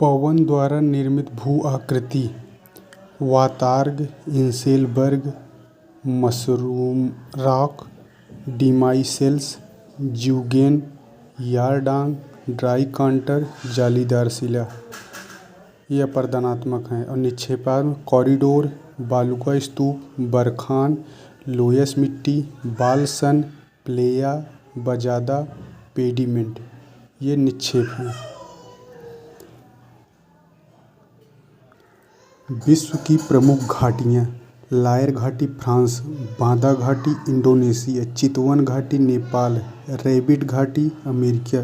पवन द्वारा निर्मित भू आकृति वातार्ग, inselberg, mushroom rock, demoiselles, zeugen, yardang, dreikanter, जालीदार शिला ये अपरदनात्मक हैं। और निक्षेपात्मक कॉरिडोर, बालुका स्तूप, बरखान, लोयस मिट्टी, बालसन, प्लेया, बजादा, पेडिमेंट ये निक्षेप हैं। विश्व की प्रमुख घाटियाँ: लायर घाटी फ्रांस, बांदा घाटी इंडोनेशिया, चितवन घाटी नेपाल, रैबिट घाटी अमेरिका,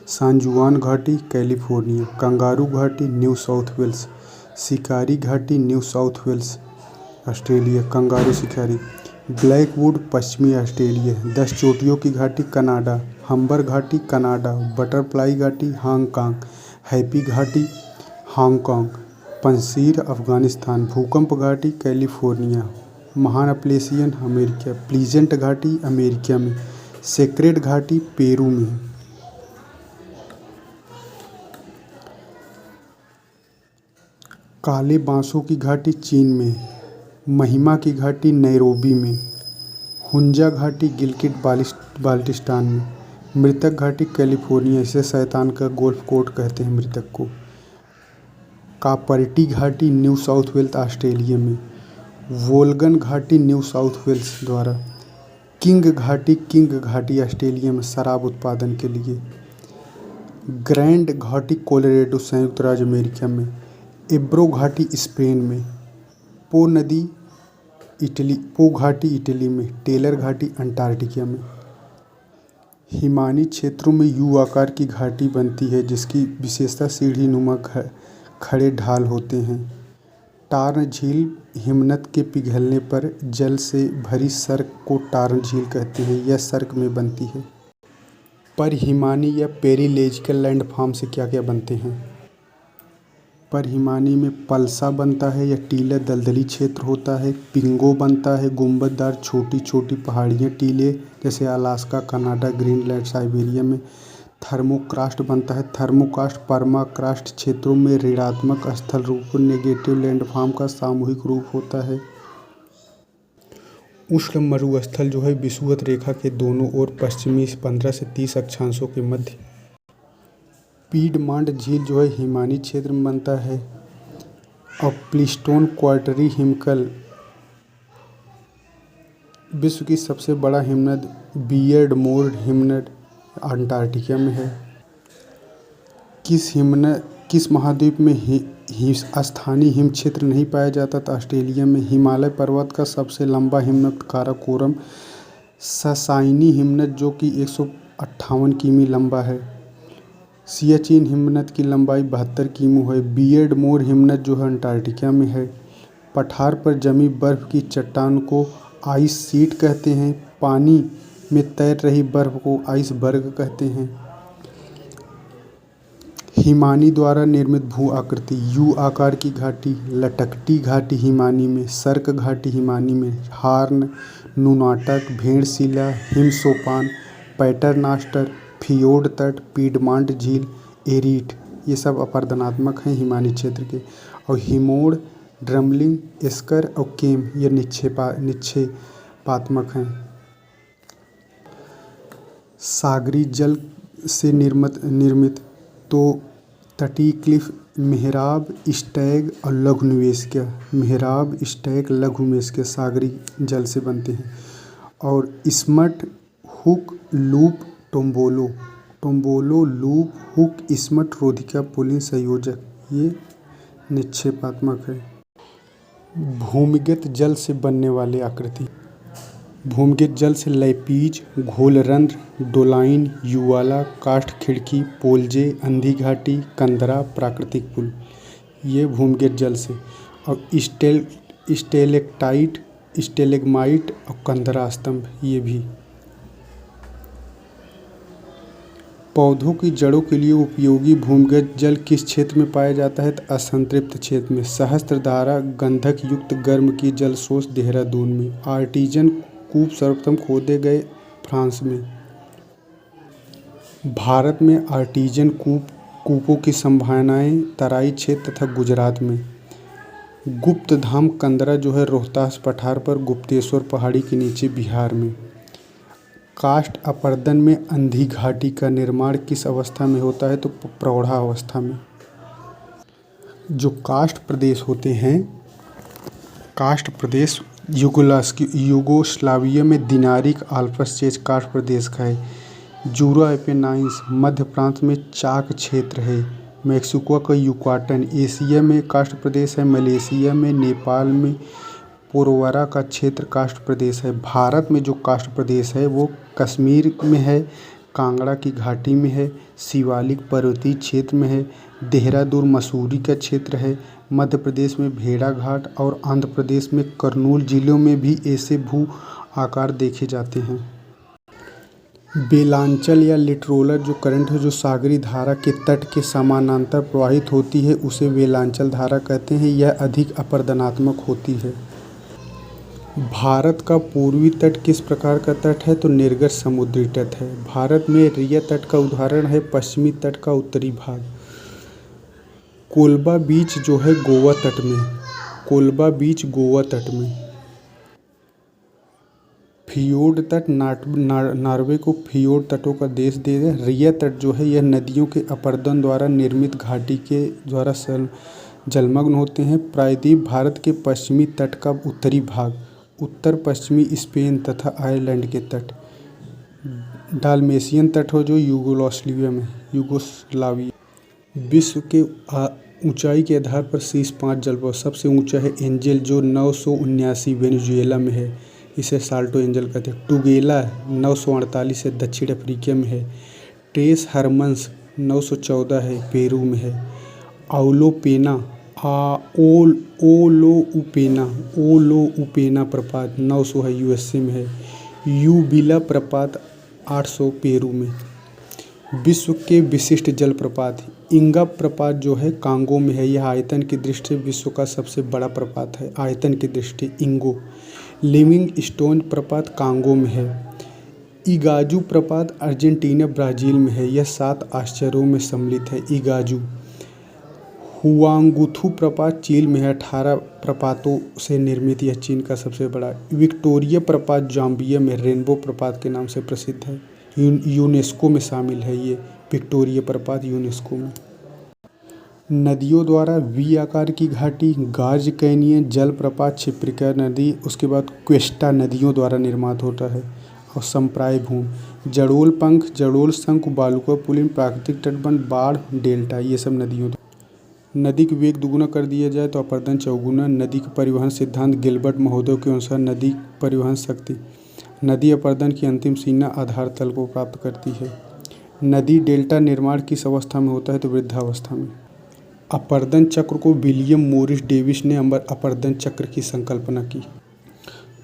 सान जुआन घाटी कैलिफोर्निया, कंगारू घाटी न्यू साउथ वेल्स, शिकारी घाटी New South Wales Australia, Kangaroo शिकारी, ब्लैकवुड पश्चिमी ऑस्ट्रेलिया, 10 चोटियों की घाटी कनाडा, हम्बर घाटी कनाडा, बटरफ्लाई घाटी हांगकांग, हैप्पी घाटी हांगकांग, पंजशीर अफगानिस्तान, भूकंप घाटी कैलिफोर्निया, महान अप्लेशियन अमेरिका, प्लीजेंट घाटी अमेरिका में, सेक्रेड घाटी पेरू में। काले बांसों की घाटी चीन में, महिमा की घाटी नैरोबी में, हुंजा घाटी गिलगिट बाल्टिस्तान में, मृतक घाटी कैलिफोर्निया, इसे शैतान का गोल्फ कोर्स कहते हैं मृतक को, कापर्टी घाटी न्यू साउथ वेल्स ऑस्ट्रेलिया में, वोल्गन घाटी न्यू साउथ वेल्स द्वारा, किंग घाटी ऑस्ट्रेलिया में शराब उत्पादन के लिए, ग्रैंड घाटी कोलोराडो संयुक्त राज्य अमेरिका में, एब्रो घाटी स्पेन में, पो घाटी इटली में, टेलर घाटी अंटार्कटिका में। हिमानी क्षेत्रों में यू आकार की घाटी बनती है जिसकी विशेषता सीढ़ी नुमा खड़े ढाल होते हैं। टार्न झील हिमनद के पिघलने पर जल से भरी सर्क को टार्न झील कहते हैं। यह सर्क में बनती है। पर हिमानी या पेरिलेजिकल लैंडफॉर्म से क्या क्या बनते हैं? पर हिमानी में पलसा बनता है या टीला दलदली क्षेत्र होता है। पिंगो बनता है, गुंबददार छोटी छोटी पहाड़ियाँ टीले जैसे अलास्का, कनाडा, ग्रीनलैंड, साइबेरिया में। थर्मोक्रास्ट बनता है। थर्मोकास्ट परमाकास्ट क्षेत्रों में ऋणात्मक स्थल रूप नेगेटिव लैंडफॉर्म का सामूहिक रूप होता है। उष्ण मरुस्थल जो है विषुवत रेखा के दोनों ओर पश्चिमी 15 से 30 अक्षांशों के मध्य। पीडमांट झील जो है हिमानी क्षेत्र में बनता है। और प्लीस्टोन क्वार्टरी हिमकल विश्व की सबसे बड़ा हिमनद बियर्डमोर हिमनद अंटार्कटिका में है। किस महाद्वीप में स्थानीय हिम क्षेत्र नहीं पाया जाता? तो ऑस्ट्रेलिया में। हिमालय पर्वत का सबसे लंबा हिमनद काराकोरम ससाइनी हिमनद जो कि 158 किमी लंबा है। सियाचिन हिमनद की लंबाई 72 किमी है। बियर्डमोर हिमनद जो है अंटार्कटिका में है। पठार पर जमी बर्फ की चट्टान को आइस शीट कहते हैं। पानी में तैर रही बर्फ को आइसबर्ग कहते हैं। हिमानी द्वारा निर्मित भू आकृति यू आकार की घाटी लटकटी घाटी हिमानी में, सर्क घाटी हिमानी में, हार्न, नुनाटक, भेड़शिला, हिमसोपान, पैटरनास्टर, फियोर्ड तट, पीडमांट झील, एरीट ये सब अपरदनात्मक हैं हिमानी क्षेत्र के। और हिमोड़, ड्रमलिंग, एस्कर और केम ये निक्षेपात्मक हैं। सागरी जल से निर्मित तो तटीय क्लिफ मेहराब, स्टैग और लघु निवेशिका। मेहराब, स्टैग, लघु निवेशिका सागरी जल से बनते हैं। और स्मट, hook, loop, tombolo, loop, hook, स्मट, रोधिका, पुलिन संयोजक ये निक्षेपात्मक है। भूमिगत जल से बनने वाले आकृति भूमिगत जल से लैपीज, घोलरंध्र, डोलाइन, युवाला, काष्ठ खिड़की, पोलजे, अंधी घाटी, कंदरा, प्राकृतिक पुल ये भूमिगत जल से। और स्टेलेक्टाइट, स्टेलेग्माइट और कंदरा स्तंभ ये भी। पौधों की जड़ों के लिए उपयोगी भूमिगत जल किस क्षेत्र में पाया जाता है? तो असंतृप्त क्षेत्र में। सहस्त्रधारा गंधक युक्त गर्म की जल स्रोत देहरादून में। आर्टिजन कूप सर्वप्रथम खोदे गए फ्रांस में। भारत में आर्टिजन कूप कूपों की संभावनाएं तराई क्षेत्र तथा गुजरात में। गुप्त धाम कंदरा जो है रोहतास पठार पर, गुप्तेश्वर पहाड़ी के नीचे बिहार में। काष्ठ अपरदन में अंधी घाटी का निर्माण किस अवस्था में होता है? तो प्रौढ़ा अवस्था में। जो काष्ठ प्रदेश होते हैं, काष्ठ प्रदेश यूगोस्लाविया में दिनारिक आल्प्सचेज काष्ठ प्रदेश का है। जूरा एपेनाइंस मध्य प्रांत में चाक क्षेत्र है। मेक्सिको का युकाटन एशिया में काष्ठ प्रदेश है। मलेशिया में, नेपाल में पोरवरा का क्षेत्र काष्ठ प्रदेश है। भारत में जो काष्ठ प्रदेश है वो कश्मीर में है, कांगड़ा की घाटी में है, शिवालिक पर्वतीय क्षेत्र में है, देहरादून मसूरी का क्षेत्र है, मध्य प्रदेश में भेड़ाघाट और आंध्र प्रदेश में कर्नूल जिलों में भी ऐसे भू आकार देखे जाते हैं। बेलांचल या लिटरोलर जो करंट है जो सागरी धारा के तट के समानांतर प्रवाहित होती है उसे बेलांचल धारा कहते हैं। यह अधिक अपरदनात्मक होती है। भारत का पूर्वी तट किस प्रकार का तट है? तो निर्गत समुद्री तट है। भारत में रिया तट का उदाहरण है पश्चिमी तट का उत्तरी भाग। कोलबा बीच जो है गोवा तट में। कोलबा बीच गोवा तट में। फियोर्ड तट नॉर्वे को फियोर्ड तटों का देश दे है। रिया तट जो है यह नदियों के अपरदन द्वारा निर्मित घाटी के द्वारा जलमग्न होते हैं। प्रायद्वीप भारत के पश्चिमी तट का उत्तरी भाग। उत्तर पश्चिमी स्पेन तथा आयरलैंड के तट। डाल्मेशियन तट हो जो यूगोस्लाविया में। विश्व के ऊंचाई के आधार पर शीर्ष 5 जलप्रपात। सबसे ऊंचा है एंजल जो 979 वेनेजुएला में है, इसे साल्टो एंजल कहते हैं। टुगेला 948 है, दक्षिण अफ्रीका में है। ट्रेस हरमन्स 914 है, पेरू में है। ओलोपेना ओलोउपेना प्रपात 900 है, यूएसए में है। यूबिला प्रपात 800 पेरू में। विश्व के विशिष्ट जलप्रपात। इंगा प्रपात जो है कांगो में है। यह आयतन की दृष्टि से विश्व का सबसे बड़ा प्रपात है। आयतन की दृष्टि इंगो। लिविंगस्टोन प्रपात कांगो में है। इगाजू प्रपात अर्जेंटीना ब्राज़ील में है। यह 7 आश्चर्यों में सम्मिलित है। इगाजू। हुआंगुथू प्रपात चीन में है। 18 प्रपातों से निर्मित यह चीन का सबसे बड़ा। विक्टोरिया प्रपात जाम्बिया में रेनबो प्रपात के नाम से प्रसिद्ध है। यूनेस्को में शामिल है ये विक्टोरिया प्रपात, यूनेस्को में। नदियों द्वारा वी आकार की घाटी। गार्ज कैनियन जलप्रपात छिप्रिका नदी, उसके बाद क्वेस्टा नदियों द्वारा निर्मित होता है। और संप्राय भूमि। जड़ोल पंख, जड़ोल शंख, बालुका पुलिन, प्राकृतिक तटबंध, बाढ़, डेल्टा, ये सब नदियों। नदी का वेग दुगुना कर दिया जाए तो अपरदन चौगुना। नदी का परिवहन सिद्धांत गिलबर्ट महोदय के अनुसार नदी परिवहन शक्ति। नदी अपरदन की अंतिम सीमा आधार तल को प्राप्त करती है। नदी डेल्टा निर्माण किस अवस्था में होता है? तो वृद्धावस्था में। अपरदन चक्र को विलियम मोरिस डेविस ने अपरदन चक्र की संकल्पना की।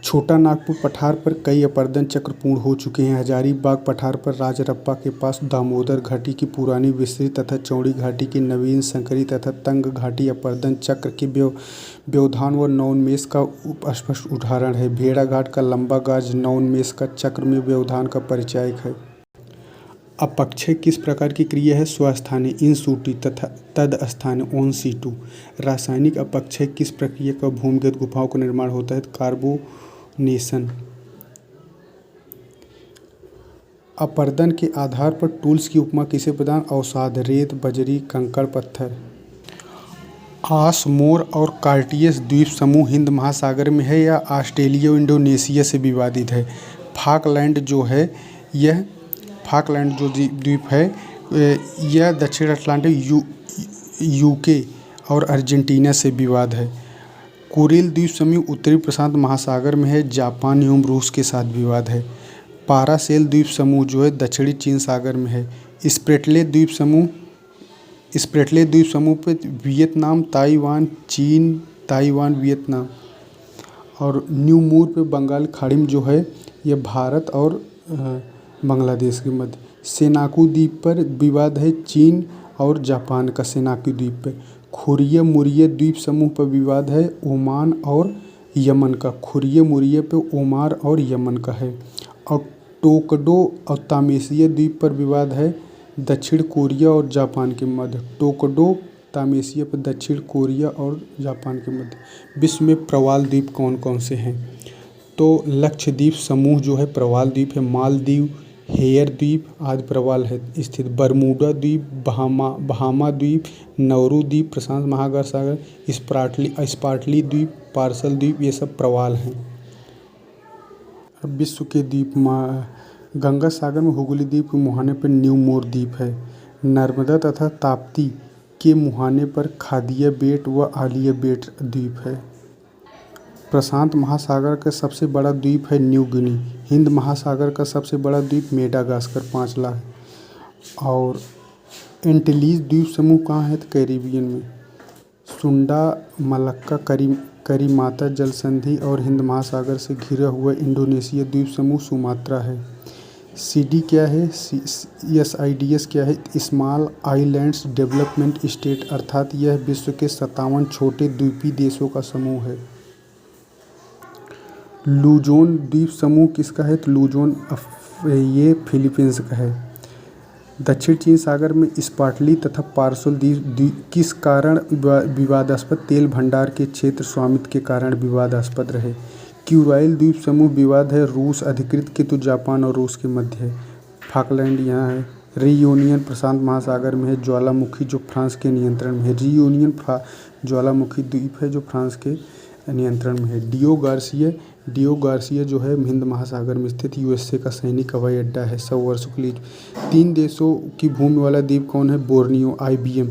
छोटा नागपुर पठार पर कई अपरदन चक्र पूर्ण हो चुके हैं। हजारीबाग पठार पर राजरप्पा के पास दामोदर घाटी की पुरानी विस्तृत तथा चौड़ी घाटी की नवीन संकरी तथा तंग घाटी अपरदन चक्र के व्यवधान व नवोन्मेष का स्पष्ट उदाहरण है। भेड़ाघाट का लंबा गाज नवोन्मेष का चक्र में व्यवधान का परिचायक है। अपक्षय किस प्रकार की क्रिया है? स्वस्थानी इन सूटी तथा तदस्थानी ऑन सीटू। रासायनिक अपक्षय किस प्रक्रिया का भूमिगत गुफाओं का निर्माण होता है? कार्बोनेशन। अपरदन के आधार पर टूल्स की उपमा किसे प्रदान? अवसाद, रेत, बजरी, कंकड़, पत्थर। आसमोर और कार्टियस द्वीप समूह हिंद महासागर में है या ऑस्ट्रेलिया और इंडोनेशिया से विवादित है? फाकलैंड जो है यह फाकलैंड जो द्वीप है यह दक्षिण अटलांटिक यूके और अर्जेंटीना से विवाद है। कुरिल द्वीप समूह उत्तरी प्रशांत महासागर में है। जापान एवं रूस के साथ विवाद है। पारासेल द्वीप समूह जो है दक्षिणी चीन सागर में है। स्प्रेटले द्वीप समूह पे वियतनाम, ताइवान, चीन, ताइवान, वियतनाम और न्यू मूर पे बंगाल खाड़ी में जो है यह भारत और बांग्लादेश के मध्य। सेनाकू द्वीप पर विवाद है चीन और जापान का। सेनाकू द्वीप पर खुरिया मुरिया द्वीप समूह पर विवाद है ओमान और यमन का। खुरिया मुरिया पे ओमान और यमन का है। और टोकडो और तामेसिया द्वीप पर विवाद है दक्षिण कोरिया और जापान के मध्य। टोकड़ो तामेसिया पर दक्षिण कोरिया और जापान के मध्य। विश्व में प्रवाल द्वीप कौन कौन से हैं? तो लक्षद्वीप समूह जो है प्रवाल द्वीप है। मालदीव, हेयर द्वीप आदि प्रवाल है स्थित। बरमूडा द्वीप, बहामा द्वीप, नौरू द्वीप, प्रशांत महासागर, स्पार्टली द्वीप, पार्सल द्वीप, ये सब प्रवाल हैं। अब विश्व के द्वीप गंगा सागर में हुगली द्वीप के मुहाने पर न्यू मोर द्वीप है। नर्मदा तथा ताप्ती के मुहाने पर खादिया बेट व आलिया बेट द्वीप है। प्रशांत महासागर का सबसे बड़ा द्वीप है न्यू गिनी। हिंद महासागर का सबसे बड़ा द्वीप मेडागास्कर 5 लाख। और एंटीलीज द्वीप समूह कहाँ है? तो कैरिबियन में। सुंडा मलक्का करीमाता जल संधि और हिंद महासागर से घिरा हुआ इंडोनेशिया द्वीप समूह सुमात्रा है। सीडी क्या है? SIDS क्या है? स्मॉल आइलैंड्स डेवलपमेंट स्टेट, अर्थात यह विश्व के 57 छोटे द्वीपीय देशों का समूह है। लुजोन द्वीप समूह किसका है? तो लुजोन ये फिलीपींस का है। दक्षिण चीन सागर में स्पार्टली तथा पार्सल द्वीप किस कारण विवादास्पद? तेल भंडार के क्षेत्र स्वामित्व के कारण विवादास्पद रहे। क्यूराइल द्वीप समूह विवाद है रूस अधिकृत किंतु जापान और रूस के मध्य है। फाकलैंड यहाँ है। रियूनियन प्रशांत महासागर में है। ज्वालामुखी जो फ्रांस के नियंत्रण में है। रियूनियन ज्वालामुखी द्वीप है जो फ्रांस के नियंत्रण में है। डियो गार्सिया जो है हिंद महासागर में स्थित USA का सैनिक हवाई अड्डा है 100 वर्षों के लिए। 3 देशों की भूमि वाला द्वीप कौन है? Borneo, IBM,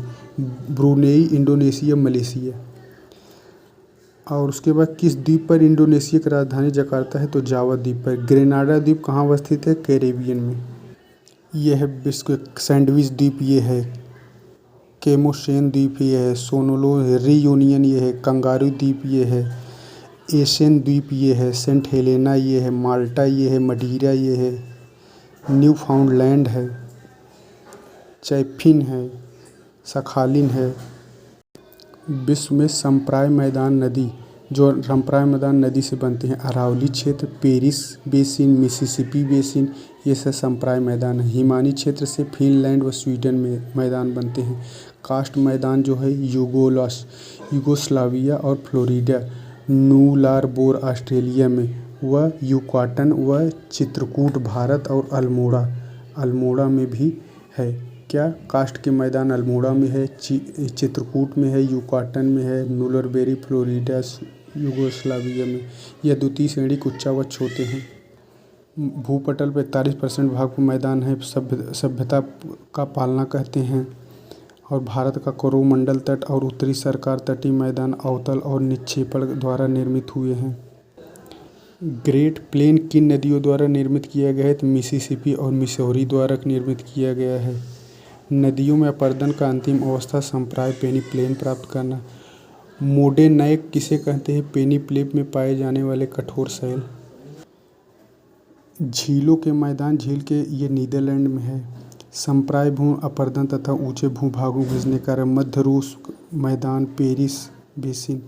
Brunei, Indonesia, Malaysia. और उसके बाद किस द्वीप पर इंडोनेशिया की राजधानी जकार्ता है? तो जावा द्वीप पर। ग्रेनाडा द्वीप कहाँ अवस्थित है? कैरेबियन में। यह है विश्व सैंडविच द्वीप, ये है केमोशेन द्वीप, ये है सोनोलो। रियूनियन ये है। कंगारू द्वीप ये है। एशियन द्वीप ये है। सेंट हेलेना ये है। माल्टा ये है। मडीरा ये है। न्यू फाउंडलैंड है। चैफिन है। सखालिन है। विश्व में समप्राय मैदान नदी जो समप्राय मैदान नदी से बनते हैं। अरावली क्षेत्र, पेरिस बेसिन, मिसिसिपी बेसिन, ये सब समप्राय मैदान है। हिमानी क्षेत्र से फिनलैंड व स्वीडन में मैदान बनते हैं। कास्ट मैदान जो है यूगोस्लाविया और फ्लोरिडा, नूलार बोर ऑस्ट्रेलिया में, व युकाटन व चित्रकूट भारत और अल्मोड़ा में भी है। क्या कास्ट के मैदान अल्मोड़ा में है, चित्रकूट में है, युकाटन में है, नूलरबेरी फ्लोरिडा यूगोस्लाविया में। यह द्वितीय श्रेणी कुचावच होते हैं। भूपटल पर 41% भाग पर मैदान है। सभ्यता का पालना कहते हैं। और भारत का कोरोमंडल तट और उत्तरी सरकार तटीय मैदान अवतल और निक्षेपण द्वारा निर्मित हुए हैं। ग्रेट प्लेन किन नदियों द्वारा निर्मित किया गया है? तो मिसिसिपी और मिसौरी द्वारा निर्मित किया गया है। नदियों में अपरदन का अंतिम अवस्था समप्राय पेनीप्लेन प्राप्त करना। मोडेनैक किसे कहते हैं? पेनीप्लेन में पाए जाने वाले कठोर शैल। झीलों के मैदान झील के ये नीदरलैंड में है। समप्राय भू अपरदन तथा ऊंचे भूभागों भेजने का मध्य रूस मैदान पेरिस बेसिन।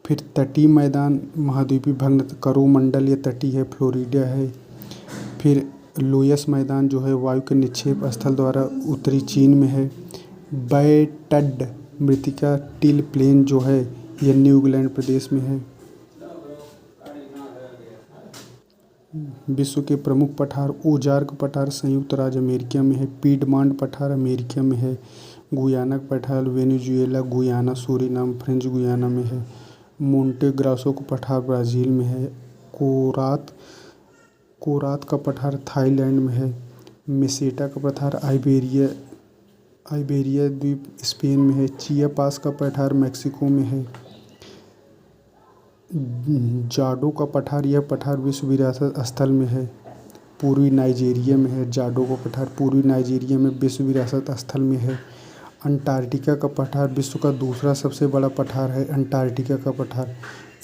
फिर तटीय मैदान महाद्वीपीय भग्न कोरोमंडल ये तटीय है, फ्लोरिडा है। फिर लोयस मैदान जो है वायु के निक्षेप स्थल द्वारा उत्तरी चीन में है। बैटड मृत्तिका टिल प्लेन जो है यह न्यू इंग्लैंड प्रदेश में है। विश्व के प्रमुख पठार ओजार्क पठार संयुक्त राज्य अमेरिका में है। पीडमांट पठार अमेरिका में है। गुयाना पठार Venezuela, Guyana, Suriname, French Guiana में है। मोंटे ग्रासो का पठार ब्राज़ील में है। कोरात का पठार थाईलैंड में है। मेसेटा का पठार आइबेरिया द्वीप स्पेन में है। चियापास का पठार मैक्सिको में है। जाडो का पठार यह पठार विश्व विरासत स्थल में है, पूर्वी नाइजीरिया में है। जाडो का पठार पूर्वी नाइजीरिया में विश्व विरासत स्थल में है। अंटार्कटिका का पठार विश्व का दूसरा सबसे बड़ा पठार है। अंटार्कटिका का पठार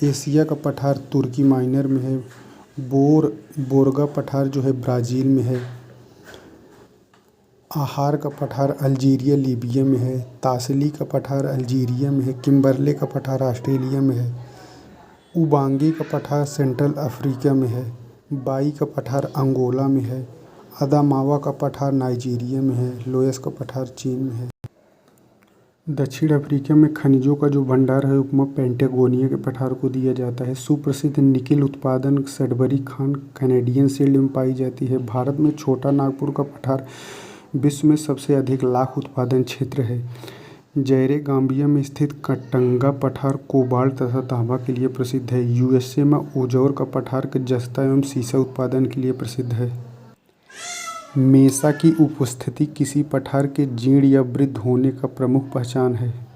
एशिया का पठार तुर्की माइनर में है। बोरगा पठार जो है ब्राज़ील में है। आहार का पठार अल्जीरिया लीबिया में है। तासली का पठार अल्जीरिया में है। किम्बरले का पठार ऑस्ट्रेलिया में है। उबांगी का पठार सेंट्रल अफ्रीका में है। बाई का पठार अंगोला में है। अदामावा का पठार नाइजीरिया में है। लोयस का पठार चीन में है। दक्षिण अफ्रीका में खनिजों का जो भंडार है उपमा पेंटागोनिया के पठार को दिया जाता है। सुप्रसिद्ध निकिल उत्पादन सडबरी खान कैनेडियन शील्ड में पाई जाती है। भारत में छोटा नागपुर का पठार विश्व में सबसे अधिक लाख उत्पादन क्षेत्र है। जैरे गाम्बिया में स्थित कटंगा पठार कोबाल्ट तथा तांबा के लिए प्रसिद्ध है। यूएसए में ओजोर का पठार जस्ता एवं सीसा उत्पादन के लिए प्रसिद्ध है। मेसा की उपस्थिति किसी पठार के जीर्ण या वृद्ध होने का प्रमुख पहचान है।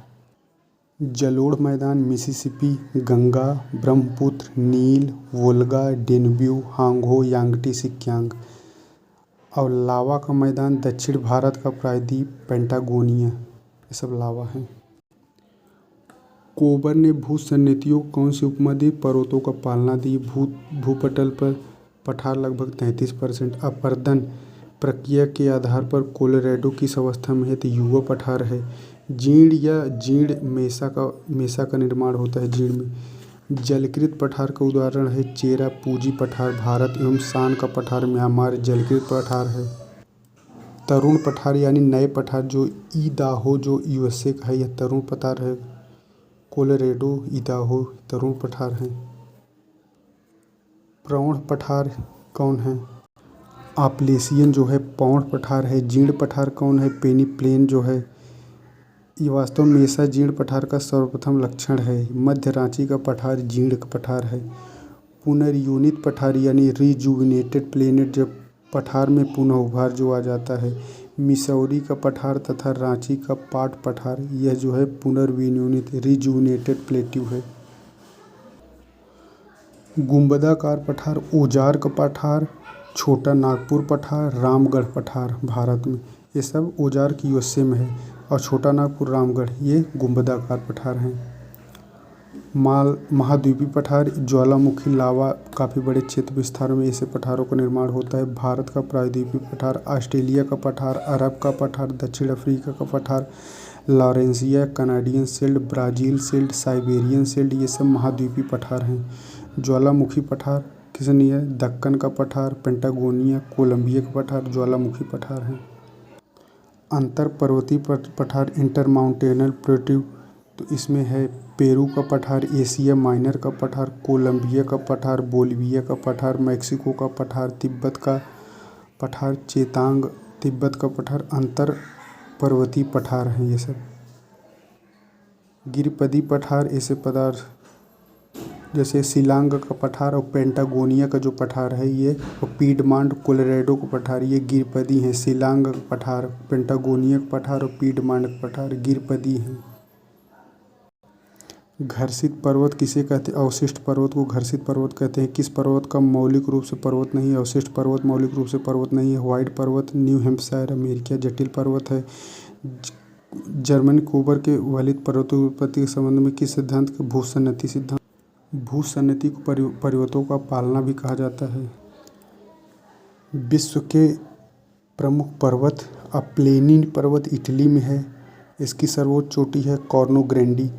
जलोढ़ मैदान मिसिसिपी, गंगा, ब्रह्मपुत्र, नील, वोल्गा, डेन्यूब, हांगहो, यांगटी, सिक्यांग। और लावा का मैदान दक्षिण भारत का प्रायद्वीप पेंटागोनिया, ये सब लावा हैं। कोबर ने भूसन्निधियों को कौन सी उपमा दी? पर्वतों का पालना दी। भूपटल पर पठार लगभग 33%। अपर्दन प्रक्रिया के आधार पर कोलोराडो किस अवस्था में है? तो युवा पठार है। जीर्ण या जीर्ण मेसा का निर्माण होता है जीर्ण में। जलकृत पठार का उदाहरण है चेरा पूजी पठार भारत एवं सान का पठार म्यांमार जलकृत पठार है। तरुण पठार यानी नए पठार जो इदाहो जो यूएसए का है, यह तरुण पठार है। कोलोराडो, इदाहो तरुण पठार हैं। प्रौढ़ पठार कौन है? आपलेशियन जो है पौढ़ पठार है। जीर्ण पठार कौन है? पेनीप्लेन जो है। ये वास्तव में मेसा जीर्ण पठार का सर्वप्रथम लक्षण है। मध्य रांची का पठार जीर्ण पठार है। पुनर्योनित पठार यानी रिजुविनेटेड प्लेनेट जब पठार में पुनः उभार जो आ जाता है। मिसौरी का पठार तथा रांची का पाट पठार यह जो है पुनर्विनियोनित रिजुविनेटेड प्लेट्यू है। गुंबदाकार पठार ओजार का पठार, छोटा नागपुर पठार, रामगढ़ पठार भारत में, ये सब ओजार की यूएसए में है। और छोटा नागपुर, रामगढ़ ये गुंबदाकार पठार हैं। महाद्वीपीय पठार ज्वालामुखी लावा काफ़ी बड़े क्षेत्र विस्तार में ऐसे पठारों का निर्माण होता है। भारत का प्रायद्वीपीय पठार, ऑस्ट्रेलिया का पठार, अरब का पठार, दक्षिण अफ्रीका का पठार, Laurentia, Canadian shield, Brazil shield, Siberian shield, ये सब महाद्वीपीय पठार हैं। ज्वालामुखी पठार किसने है? दक्कन का पठार, पेंटागोनिया, कोलंबिया का पठार ज्वालामुखी पठार हैं। अंतर पर्वतीय पठार इंटरमाउंटेनल प्लेट्यू, तो इसमें है पेरू का पठार, एशिया माइनर का पठार, कोलंबिया का पठार, बोलिविया का पठार, मैक्सिको का पठार, तिब्बत का पठार, चेतांग तिब्बत का पठार अंतर पर्वतीय पठार हैं ये सब। गिरिपदी पठार ऐसे पदार्थ जैसे शिलांग का पठार और पेंटागोनिया का जो पठार है ये, और पीडमांट कोलोराडो का पठार ये गिरिपदी हैं। शिलांग का पठार, पेंटागोनिया का पठार और पीडमांट का पठार गिरिपदी हैं। घर्षित पर्वत किसे कहते हैं? अवशिष्ट पर्वत को घर्षित पर्वत कहते हैं। किस पर्वत का मौलिक रूप से पर्वत नहीं है? अवशिष्ट पर्वत मौलिक रूप से पर्वत नहीं है। व्हाइट पर्वत न्यू हैम्पशायर अमेरिका जटिल पर्वत है। जर्मनी कोबर के वलित पर्वतों की उत्पत्ति के संबंध में किस सिद्धांत का? भूसन्नति सिद्धांत। भूसन्नति को पर्वतों का पालना भी कहा जाता है। विश्व के प्रमुख पर्वत अप्लेनिन पर्वत इटली में है। इसकी सर्वोच्च चोटी है कॉर्नो ग्रैंडी।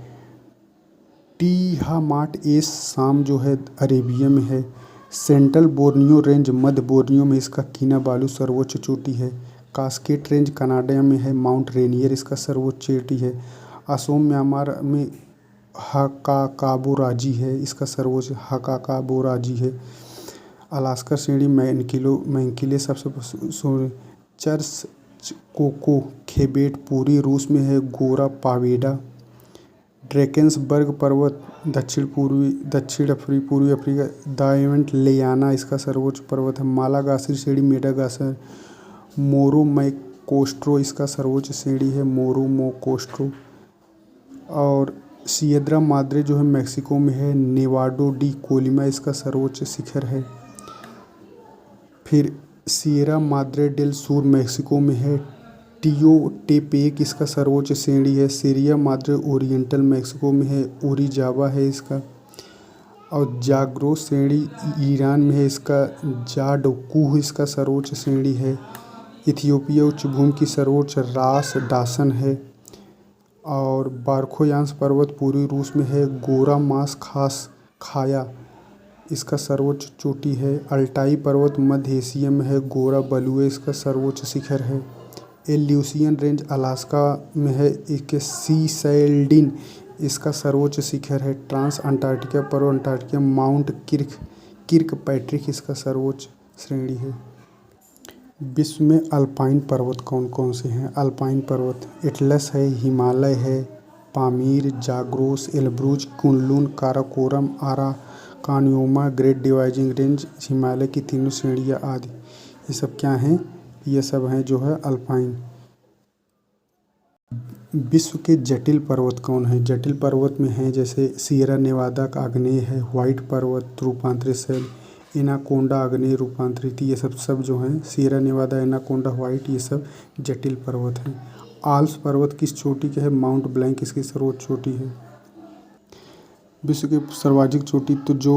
टिहामाट एस शाम जो है अरेबिया में है। सेंट्रल बोर्नियो रेंज मध्य बोर्नियो में इसका किनाबालू सर्वोच्च चोटी है। कास्केड रेंज कनाडा में है। माउंट रेनियर इसका सर्वोच्च चोटी है। असोम म्यांमार में हाकाकाबोराजी है, इसका सर्वोच्च हाकाकाबोराजी है। अलास्का श्रेणी मैंकिले सबसे चर्च कोको खेबेट पूर्वी रूस में है। गोरा पावेडा। ड्रेकेंसबर्ग पर्वत पूर्वी अफ्रीका दाइवेंट लेयाना इसका सर्वोच्च पर्वत है। मालागासी श्रेणी मेडागास्कर। मोरोमोकोस्ट्रो इसका सर्वोच्च श्रेणी है मोरोमोकोस्ट्रो। और सिएद्रा माद्रे जो है मैक्सिको में है। नेवाडो डी कोलिमा इसका सर्वोच्च शिखर है। फिर सिएरा माद्रे डेल सूर मैक्सिको में है। टियोटेपेक इसका सर्वोच्च श्रेणी है। सिरिया माद्रे ओरिएंटल मैक्सिको में है। ओरिजावा है इसका। और जाग्रोस श्रेणी ईरान में है इसका। जाडोकूह इसका सर्वोच्च श्रेणी है। इथियोपिया उच्चभूमि की सर्वोच्च रास डासन है। और बारखोयांस पर्वत पूर्वी रूस में है। गोरा मास खास खाया इसका सर्वोच्च चोटी है। अल्टाई पर्वत मध्य एशिया में है। गोरा बलुए इसका सर्वोच्च शिखर है। एल्यूसियन रेंज अलास्का में है। एक सीसैल्डिन इसका सर्वोच्च शिखर है। ट्रांस अंटार्कटिका पर्वत अंटार्कटिका माउंट किर्कपैट्रिक इसका सर्वोच्च श्रेणी है। विश्व में अल्पाइन पर्वत कौन कौन से हैं? अल्पाइन पर्वत एटलस है, हिमालय है, Pamir, Zagros, Elburz, Kunlun, Karakoram, Arakan Yoma, Great Dividing Range, Himalaya की तीनों श्रेणियाँ आदि। ये सब क्या हैं? ये सब हैं जो है अल्पाइन। विश्व के जटिल पर्वत कौन है? जटिल पर्वत में हैं जैसे सियरा नेवादा का आग्नेय है, व्हाइट पर्वत रूपांतरित शैल, एनाकोंडा आग्नेय रूपांतरित, ये सब जो हैं सियरा नेवादा, एनाकोंडा, व्हाइट, ये सब जटिल पर्वत हैं। आल्प्स पर्वत किस चोटी के है? माउंट ब्लैंक इसकी सर्वोच्च चोटी है। विश्व की सर्वाधिक चोटी तो जो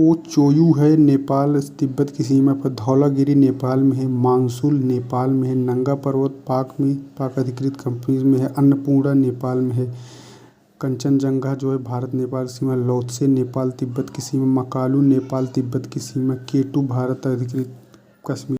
ओचोयू है नेपाल तिब्बत की सीमा पर, धौलागिरी नेपाल में है, मानसूल नेपाल में है, नंगा पर्वत पाक अधिकृत कंपनी में है, अन्नपूर्णा नेपाल में है, कंचनजंगा जो है भारत नेपाल सीमा, लोत्से नेपाल तिब्बत की सीमा, मकालू नेपाल तिब्बत की सीमा, केटू भारत अधिकृत कश्मीर